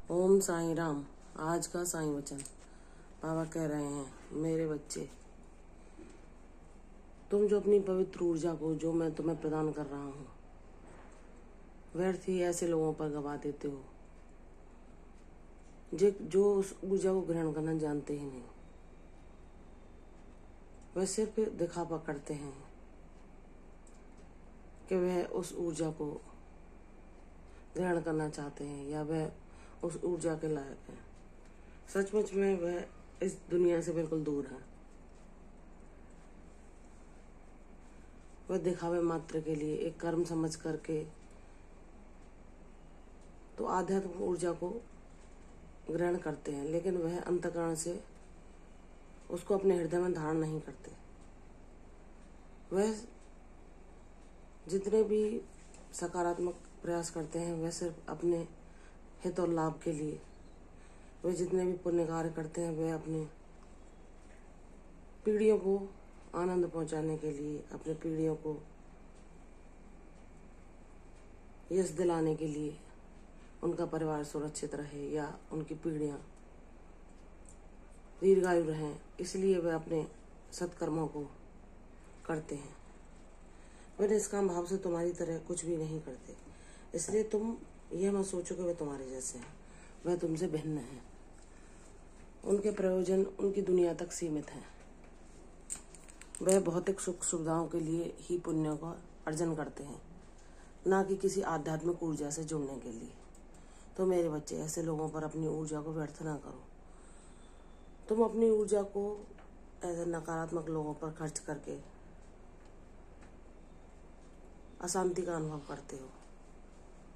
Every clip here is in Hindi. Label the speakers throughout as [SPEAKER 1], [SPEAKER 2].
[SPEAKER 1] ओम साईं राम। आज का साईं वचन। बाबा कह रहे हैं, मेरे बच्चे, तुम जो अपनी पवित्र ऊर्जा को जो मैं तुम्हें प्रदान कर रहा हूँ, व्यर्थ ही ऐसे लोगों पर गवा देते हो जो उस ऊर्जा को ग्रहण करना जानते ही नहीं। वह सिर्फ दिखावा करते हैं कि वह उस ऊर्जा को ग्रहण करना चाहते हैं या वह उस ऊर्जा के लायक है। सचमुच में वह इस दुनिया से बिल्कुल दूर है। वह दिखावे मात्र के लिए एक कर्म समझ करके तो आध्यात्मिक ऊर्जा को ग्रहण करते हैं, लेकिन वह अंतःकरण से उसको अपने हृदय में धारण नहीं करते। वह जितने भी सकारात्मक प्रयास करते हैं वह सिर्फ अपने हित और लाभ के लिए। वे जितने भी पुण्य कार्य करते हैं वह अपने पीढ़ियों को आनंद पहुंचाने के लिए, अपने पीढ़ियों को यश दिलाने के लिए, उनका परिवार सुरक्षित रहे या उनकी पीढ़ियां दीर्घायु रहें, इसलिए वे अपने सत्कर्मों को करते हैं। वे निष्काम भाव से तुम्हारी तरह कुछ भी नहीं करते, इसलिए तुम यह मत सोचो कि वे तुम्हारे जैसे हैं। वह तुमसे भिन्न है। उनके प्रयोजन उनकी दुनिया तक सीमित हैं। वह भौतिक सुख सुविधाओं के लिए ही पुण्यों का अर्जन करते हैं, ना कि किसी आध्यात्मिक ऊर्जा से जुड़ने के लिए। तो मेरे बच्चे, ऐसे लोगों पर अपनी ऊर्जा को व्यर्थ ना करो। तुम अपनी ऊर्जा को ऐसे नकारात्मक लोगों पर खर्च करके अशांति का अनुभव करते हो,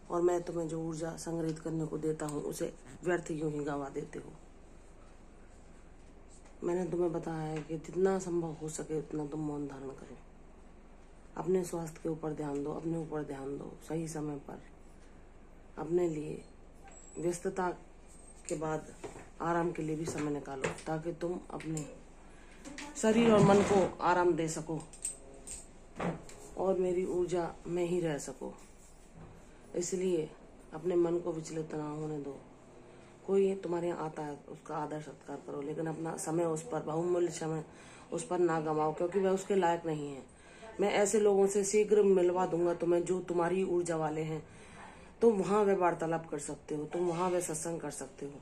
[SPEAKER 1] और मैं तुम्हें जो ऊर्जा संग्रहित करने को देता हूँ उसे व्यर्थ यूं ही गंवा देते हो। मैंने तुम्हें बताया है कि जितना संभव हो सके उतना तुम मौन धारण करो। अपने स्वास्थ्य के ऊपर ध्यान दो, अपने ऊपर ध्यान दो। सही समय पर अपने लिए व्यस्तता के बाद आराम के लिए भी समय निकालो, ताकि तुम अपने शरीर और मन को आराम दे सको और मेरी ऊर्जा में ही रह सको। इसलिए अपने मन को विचलित ना होने दो। कोई तुम्हारे यहाँ आता है उसका आदर सत्कार करो, लेकिन अपना समय उस पर, बहुमूल्य समय उस पर ना गंवाओ, क्योंकि वह उसके लायक नहीं है। मैं ऐसे लोगों से शीघ्र मिलवा दूंगा तुम्हें जो तुम्हारी ऊर्जा वाले हैं। तुम वहाँ वह वार्तालाप कर सकते हो, तुम वहाँ वह सत्संग कर सकते हो,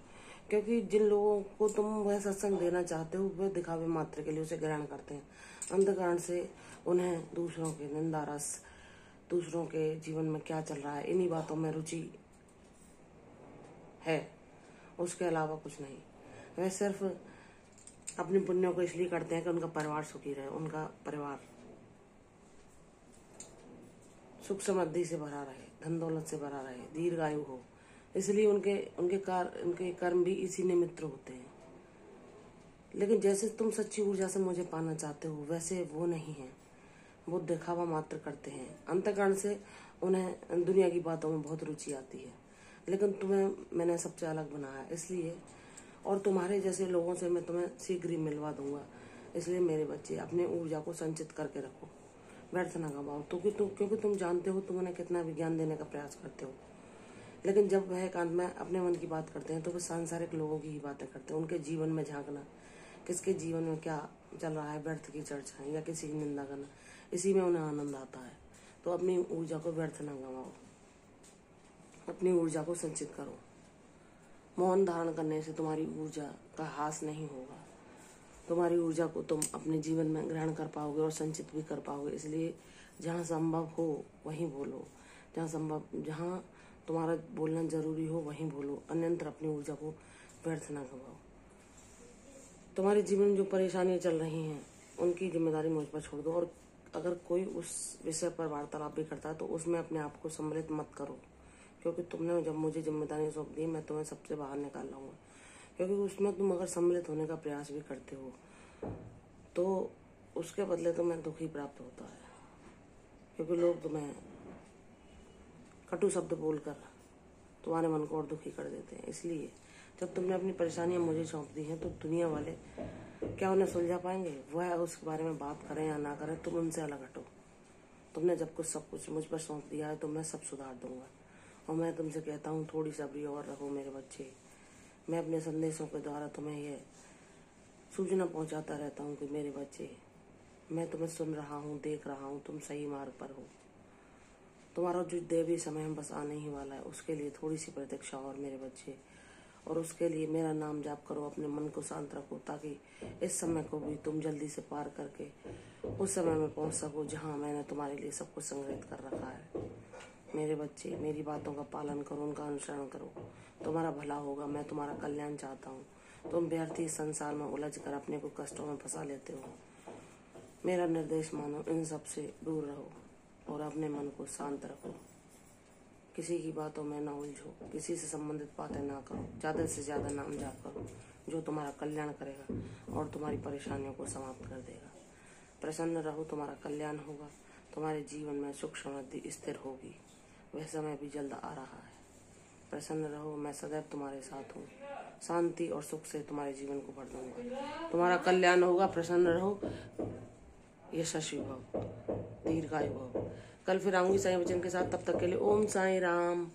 [SPEAKER 1] क्योंकि जिन लोगों को तुम वह सत्संग देना चाहते हो वह दिखावे मात्र के लिए उसे ग्रहण करते हैं। अंतःकरण से उन्हें दूसरों के निंदा रस, दूसरों के जीवन में क्या चल रहा है, इन्हीं बातों में रुचि है, उसके अलावा कुछ नहीं। वह सिर्फ अपने पुण्यों को इसलिए करते हैं कि उनका परिवार सुखी रहे, उनका परिवार सुख समृद्धि से भरा रहे, धन दौलत से भरा रहे, दीर्घायु हो। इसलिए उनके कर्म भी इसी निमित्त होते हैं। लेकिन जैसे तुम सच्ची ऊर्जा से मुझे पाना चाहते हो वैसे वो नहीं है। वो दिखावा मात्र करते हैं। अंतःकरण से उन्हें दुनिया की बातों में बहुत रुचि आती है, लेकिन तुम्हें मैंने सबसे अलग बनाया इसलिए, और तुम्हारे जैसे लोगों से मैं तुम्हें शीघ्र ही मिलवा दूंगा। इसलिए मेरे बच्चे, अपने ऊर्जा को संचित करके रखो, व्यर्थ ना गवाओ। क्योंकि तुम जानते हो तुम उन्हें कितना विज्ञान देने का प्रयास करते हो, लेकिन जब वह एकांत में अपने मन की बात करते हैं तो वे सांसारिक लोगों की ही बातें करते हैं। उनके जीवन में झांकना, किसके जीवन में क्या चल रहा है, व्यर्थ की चर्चा या किसी की निंदा करना, इसी में उन्हें आनंद आता है। तो अपनी ऊर्जा को व्यर्थ ना गवाओ, अपनी ऊर्जा को संचित करो। मौन धारण करने से तुम्हारी ऊर्जा का ह्रास नहीं होगा। तुम्हारी ऊर्जा को तुम अपने जीवन में ग्रहण कर पाओगे और संचित भी कर पाओगे। इसलिए जहाँ संभव हो वहीं बोलो, जहाँ तुम्हारा बोलना जरूरी हो वहीं बोलो, अन्यत्र अपनी ऊर्जा को व्यर्थ ना गवाओ। तुम्हारे जीवन में जो परेशानियां चल रही हैं उनकी जिम्मेदारी मुझ पर छोड़ दो, और अगर कोई उस विषय पर वार्तालाप भी करता है तो उसमें अपने आप को सम्मिलित मत करो, क्योंकि तुमने जब मुझे जिम्मेदारी सौंप दी मैं तुम्हें सबसे बाहर निकाल लाऊंगा। क्योंकि उसमें तुम अगर सम्मिलित होने का प्रयास भी करते हो तो उसके बदले तुम्हें दुख ही प्राप्त होता है, क्योंकि लोग तुम्हें कटु शब्द बोलकर तुम्हारे मन को और दुखी कर देते हैं। इसलिए जब तुमने अपनी परेशानियां मुझे सौंप दी हैं तो दुनिया वाले क्या उन्हें सुलझा पाएंगे? वह उसके बारे में बात करें या ना करें, तुम उनसे अलग हटो। तुमने जब सब कुछ मुझ पर सौंप दिया है तो मैं सब सुधार दूंगा, और मैं तुमसे कहता हूँ थोड़ी सब्री और रखो मेरे बच्चे। मैं अपने संदेशों के द्वारा तुम्हें यह सूचना पहुंचाता रहता हूँ कि मेरे बच्चे, मैं तुम्हें सुन रहा हूँ, देख रहा हूँ, तुम सही मार्ग पर हो। तुम्हारा जो दैवीय समय बस आने ही वाला है, उसके लिए थोड़ी सी प्रतीक्षा और मेरे बच्चे। और उसके लिए मेरा नाम जाप करो, अपने मन को शांत रखो, ताकि इस समय को भी तुम जल्दी से पार करके उस समय में पहुंच सको जहां मैंने तुम्हारे लिए सब कुछ संग्रहित कर रखा है। मेरे बच्चे, मेरी बातों का पालन करो, उनका अनुसरण करो, तुम्हारा भला होगा। मैं तुम्हारा कल्याण चाहता हूँ। तुम व्यर्थ ही संसार में उलझ कर अपने को कष्टों में फंसा लेते हो। मेरा निर्देश मानो, इन सब से दूर रहो और अपने मन को शांत रखो। किसी की बातों में ना उलझो, किसी से संबंधित बातें ना करो, ज़्यादा से ज़्यादा नाम जाप करो, जो तुम्हारा कल्याण करेगा और तुम्हारी परेशानियों को समाप्त कर देगा। प्रसन्न रहो, तुम्हारा कल्याण होगा, तुम्हारे जीवन में सुख समृद्धि स्थिर होगी। वह समय भी जल्द आ रहा है। प्रसन्न रहो, मैं सदैव तुम्हारे साथ हूँ। शांति और सुख से तुम्हारे जीवन को भर दूंगा। तुम्हारा कल्याण होगा। प्रसन्न रहो, यशस्वी भव, दीर्घायु भव। कल फिर आऊंगी साईं वचन के साथ। तब तक के लिए ओम साईं राम।